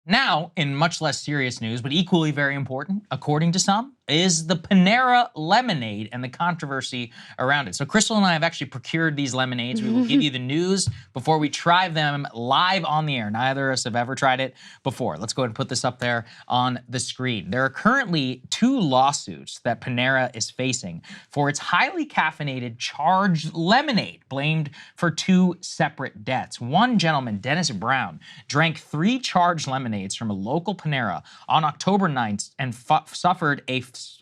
Now, in much less serious news, but equally very important, according to some, is the Panera lemonade and the controversy around it. So Krystal and I have actually procured these lemonades. We will give you the news before we try them live on the air. Neither of us have ever tried it before. Let's go ahead and put this up there on the screen. There are currently 2 lawsuits that Panera is facing for its highly caffeinated charged lemonade, blamed for 2 separate deaths. One gentleman, Dennis Brown, drank 3 charged lemonades from a local Panera on October 9th and suffered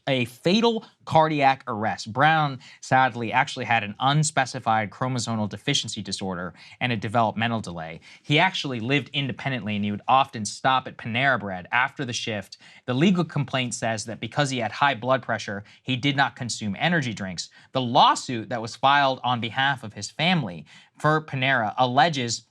a fatal cardiac arrest. Brown sadly actually had an unspecified chromosomal deficiency disorder and a developmental delay. He actually lived independently and he would often stop at Panera Bread after the shift. The legal complaint says that because he had high blood pressure, he did not consume energy drinks. The lawsuit that was filed on behalf of his family for Panera alleges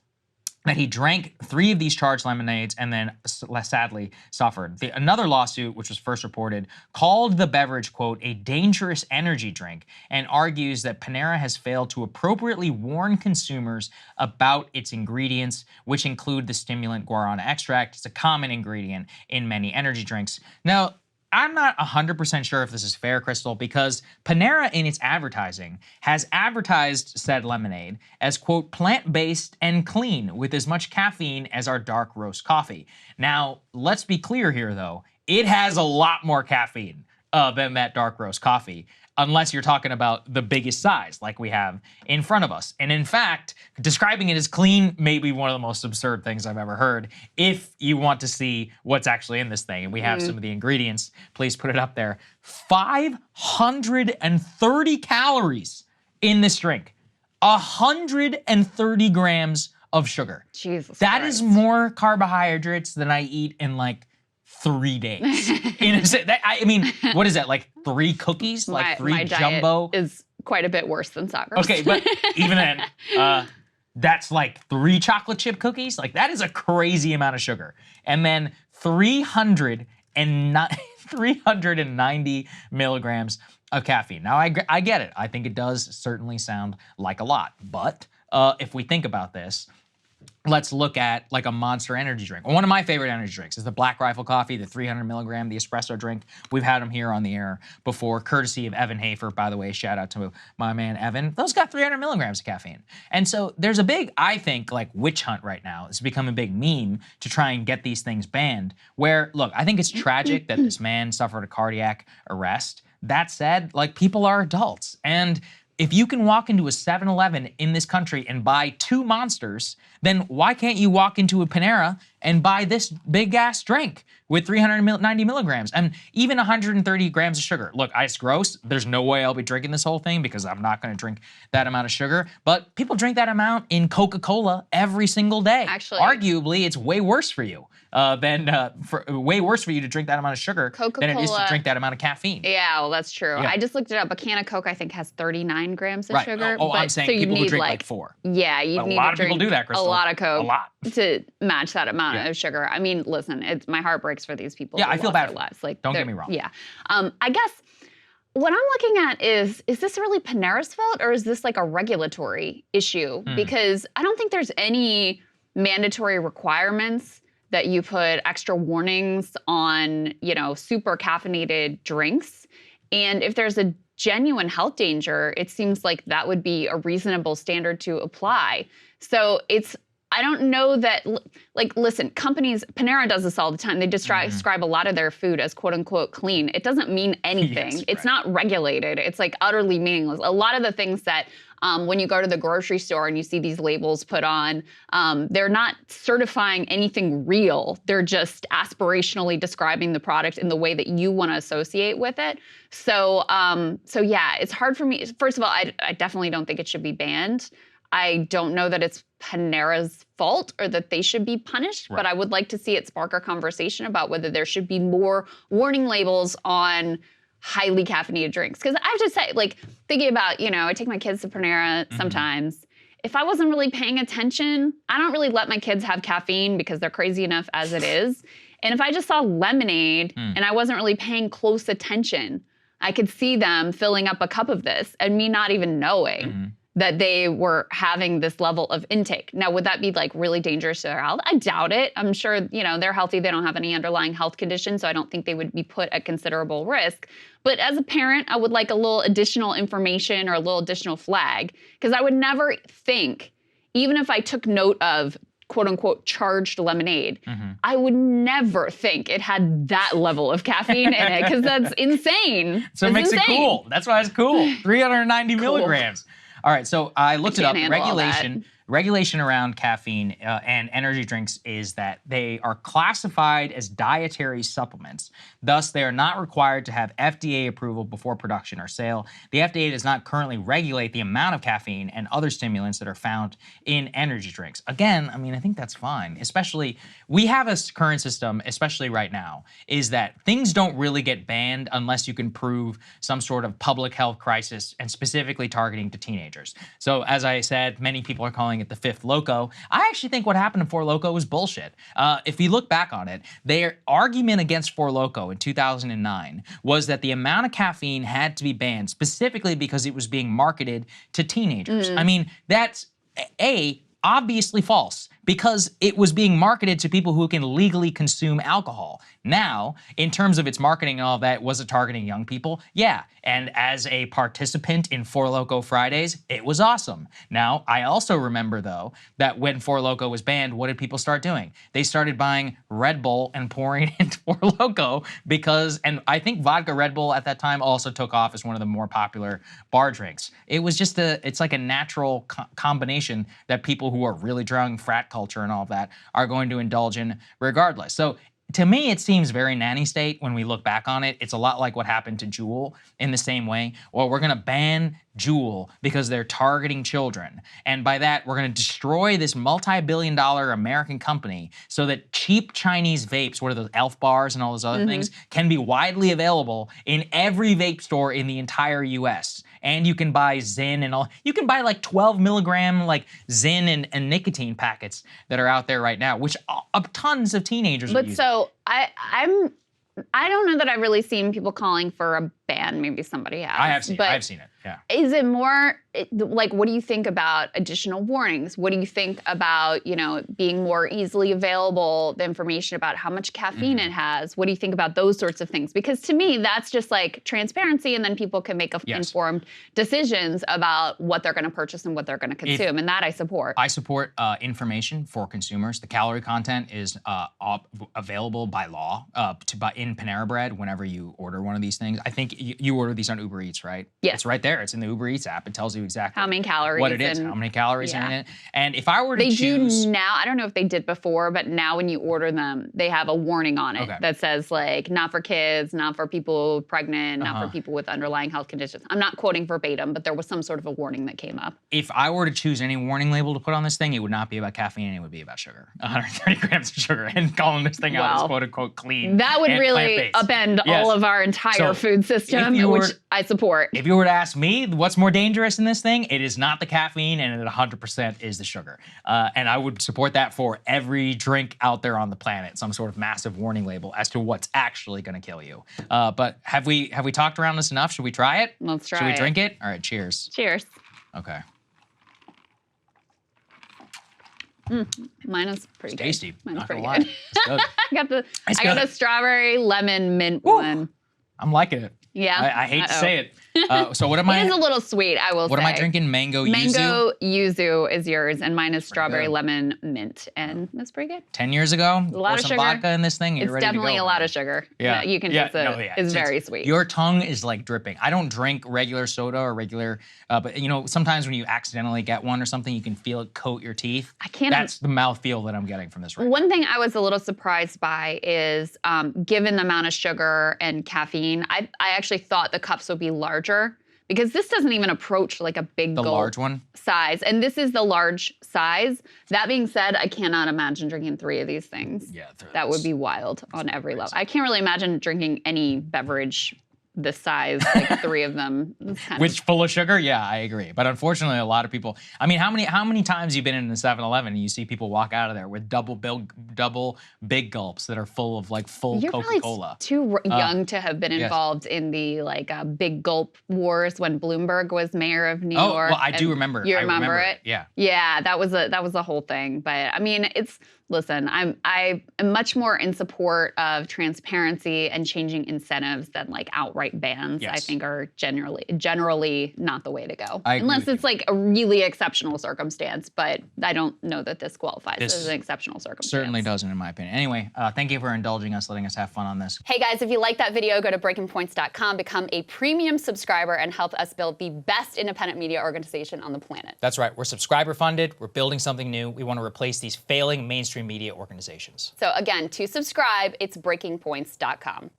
that he drank 3 of these charged lemonades and then sadly suffered. Another lawsuit, which was first reported, called the beverage, quote, a dangerous energy drink and argues that Panera has failed to appropriately warn consumers about its ingredients, which include the stimulant guarana extract. It's a common ingredient in many energy drinks. Now, I'm not 100% sure if this is fair, Krystal, because Panera in its advertising has advertised said lemonade as, quote, plant-based and clean with as much caffeine as our dark roast coffee. Now, let's be clear here, though. It has a lot more caffeine than that dark roast coffee, unless you're talking about the biggest size like we have in front of us. And in fact, describing it as clean may be one of the most absurd things I've ever heard. If you want to see what's actually in this thing, and we have some of the ingredients, please put it up there. 530 calories in this drink. 130 grams of sugar. Jesus That Christ. is more carbohydrates than I eat in like 3 days. I mean, what is that, like 3 cookies? Like 3 my jumbo? Diet is quite a bit worse than Saagar's. Okay, but even then, that's like 3 chocolate chip cookies? Like that is a crazy amount of sugar. And then 390 milligrams of caffeine. Now, I get it. I think it does certainly sound like a lot. But if we think about this, let's look at like a Monster energy drink. One of my favorite energy drinks is the Black Rifle Coffee, the 300 milligram, the espresso drink. We've had them here on the air before, courtesy of Evan Hafer. By the way, shout out to my man Evan. Those got 300 milligrams of caffeine. And so there's a big, I think, like witch hunt right now. It's become a big meme to try and get these things banned, where, look, I think it's tragic that this man suffered a cardiac arrest. That said, like, people are adults. And if you can walk into a 7-Eleven in this country and buy 2 Monsters, then why can't you walk into a Panera and buy this big-ass drink with 390 milligrams and even 130 grams of sugar? Look, it's gross. There's no way I'll be drinking this whole thing because I'm not going to drink that amount of sugar. But people drink that amount in Coca-Cola every single day. Actually, arguably, it's way worse for you way worse for you to drink that amount of sugar than it is to drink that amount of caffeine. Yeah, well, that's true. Yeah. I just looked it up. A can of Coke, I think, has 39 grams of sugar. Oh, I'm saying so people who drink like 4. Yeah, you need a lot to of drink people do that, Krystal. a lot of Coke A lot. to match that amount of sugar. I mean, listen, my heart breaks for these people. Yeah, who I feel lost bad. Their lives. Like, don't get me wrong. Yeah, I guess what I'm looking at is this really Panera's fault or is this like a regulatory issue? Because I don't think there's any mandatory requirements that you put extra warnings on, super caffeinated drinks. And if there's a genuine health danger, it seems like that would be a reasonable standard to apply. So I don't know that, like, listen, Panera does this all the time. They describe a lot of their food as quote unquote clean. It doesn't mean anything. Yes, it's not regulated. It's like utterly meaningless. A lot of the things that when you go to the grocery store and you see these labels put on, they're not certifying anything real. They're just aspirationally describing the product in the way that you want to associate with it. So yeah, it's hard for me. First of all, I definitely don't think it should be banned. I don't know that it's Panera's fault or that they should be punished, but I would like to see it spark a conversation about whether there should be more warning labels on highly caffeinated drinks. Because I have to say, like, thinking about, I take my kids to Panera sometimes. If I wasn't really paying attention, I don't really let my kids have caffeine because they're crazy enough as it is. And if I just saw lemonade and I wasn't really paying close attention, I could see them filling up a cup of this and me not even knowing. that they were having this level of intake. Now, would that be like really dangerous to their health? I doubt it. I'm sure, they're healthy. They don't have any underlying health conditions, so I don't think they would be put at considerable risk. But as a parent, I would like a little additional information or a little additional flag, because I would never think, even if I took note of quote unquote charged lemonade, I would never think it had that level of caffeine in it, because that's insane. So it makes it cool. That's why it's cool. 390 Cool. milligrams. All right, so I looked it up. Can't handle all that. Regulation around caffeine and energy drinks is that they are classified as dietary supplements. Thus, they are not required to have FDA approval before production or sale. The FDA does not currently regulate the amount of caffeine and other stimulants that are found in energy drinks. Again, I mean, I think that's fine. Especially, we have a current system, especially right now, is that things don't really get banned unless you can prove some sort of public health crisis, and specifically targeting to teenagers. So as I said, many people are calling it the fifth loco. I actually think what happened to Four Loko was bullshit. If you look back on it, their argument against Four Loko in 2009 was that the amount of caffeine had to be banned specifically because it was being marketed to teenagers. I mean, that's obviously false, because it was being marketed to people who can legally consume alcohol. Now, in terms of its marketing and all that, was it targeting young people? Yeah, and as a participant in Four Loko Fridays, it was awesome. Now, I also remember, though, that when Four Loko was banned, what did people start doing? They started buying Red Bull and pouring it into Four Loko because, and I think vodka Red Bull at that time also took off as one of the more popular bar drinks. It was just it's like a natural combination that people who are really drunk, frat culture and all of that, are going to indulge in regardless. So to me, it seems very nanny state when we look back on it. It's a lot like what happened to Juul in the same way. Well, we're going to ban Juul because they're targeting children. And by that, we're going to destroy this multi-billion-dollar American company so that cheap Chinese vapes, what are those, Elf bars and all those other things, can be widely available in every vape store in the entire US. And you can buy Zyn and all. You can buy like 12 milligram like Zyn and nicotine packets that are out there right now, which tons of teenagers are using. So I don't know that I've really seen people calling for a ban. Maybe somebody has. I've seen it. Yeah. Is it more like, what do you think about additional warnings? What do you think about, being more easily available, the information about how much caffeine it has? What do you think about those sorts of things? Because to me, that's just like transparency, and then people can make informed decisions about what they're going to purchase and what they're going to consume, and that I support. I support information for consumers. The calorie content is available by law to buy in Panera Bread whenever you order one of these things. I think you order these on Uber Eats, right? Yes. It's right there. It's in the Uber Eats app. It tells you exactly how many calories, what it is, how many calories are in it. And if I were to choose, do now. I don't know if they did before, but now when you order them, they have a warning on it that says like, not for kids, not for people pregnant, not for people with underlying health conditions. I'm not quoting verbatim, but there was some sort of a warning that came up. If I were to choose any warning label to put on this thing, it would not be about caffeine. It would be about sugar, 130 grams of sugar, and calling this thing out as quote unquote clean. That would really plant-based. upend all of our entire food system, which I support. If you were to ask me what's more dangerous in this thing, it is not the caffeine, and it 100% is the sugar. And I would support that for every drink out there on the planet, some sort of massive warning label as to what's actually going to kill you. But have we talked around this enough? Should we try it? Let's try it. Should we drink it? All right, cheers. Cheers. Okay. Mine is pretty good. Tasty. Mine's pretty good. It's good. I got the strawberry lemon mint one. I'm liking it. Yeah. I hate to say it. So what am I? It is a little sweet, I will say. What am I drinking? Mango yuzu? Mango yuzu is yours, and mine is strawberry lemon mint, and that's pretty good. 10 years ago, a lot of sugar. Vodka in this thing, it's ready definitely to go, a lot of sugar. Yeah, you can just it's very sweet. Your tongue is like dripping. I don't drink regular soda or regular, but sometimes when you accidentally get one or something, you can feel it coat your teeth. I can't. That's the mouthfeel that I'm getting from this right One thing I was a little surprised by is, given the amount of sugar and caffeine, I actually thought the cups would be larger, because this doesn't even approach like a big gulp large one size. And this is the large size. That being said, I cannot imagine drinking 3 of these things. Yeah. That would be wild on every level. I can't really imagine drinking any beverage this size, like 3 of them. It's kind Which full of sugar? Yeah, I agree. But unfortunately, a lot of people. I mean, how many times you've been in a 7-Eleven and you see people walk out of there with double big gulps that are full of like full You're Coca-Cola. probably too young to have been yes. involved in the like big gulp wars when Bloomberg was mayor of New Oh, York. well, I do remember. You I remember it? Yeah. Yeah, that was a whole thing. But I mean, listen, I am much more in support of transparency and changing incentives than like outright bans. Yes. I think are generally not the way to go. I agree Unless with it's like a really exceptional circumstance, but I don't know that this qualifies as an exceptional circumstance. Certainly doesn't, in my opinion. Anyway, thank you for indulging us, letting us have fun on this. Hey guys, if you like that video, go to breakingpoints.com, become a premium subscriber, and help us build the best independent media organization on the planet. That's right. We're subscriber funded. We're building something new. We want to replace these failing mainstream media organizations. So again, to subscribe, it's breakingpoints.com.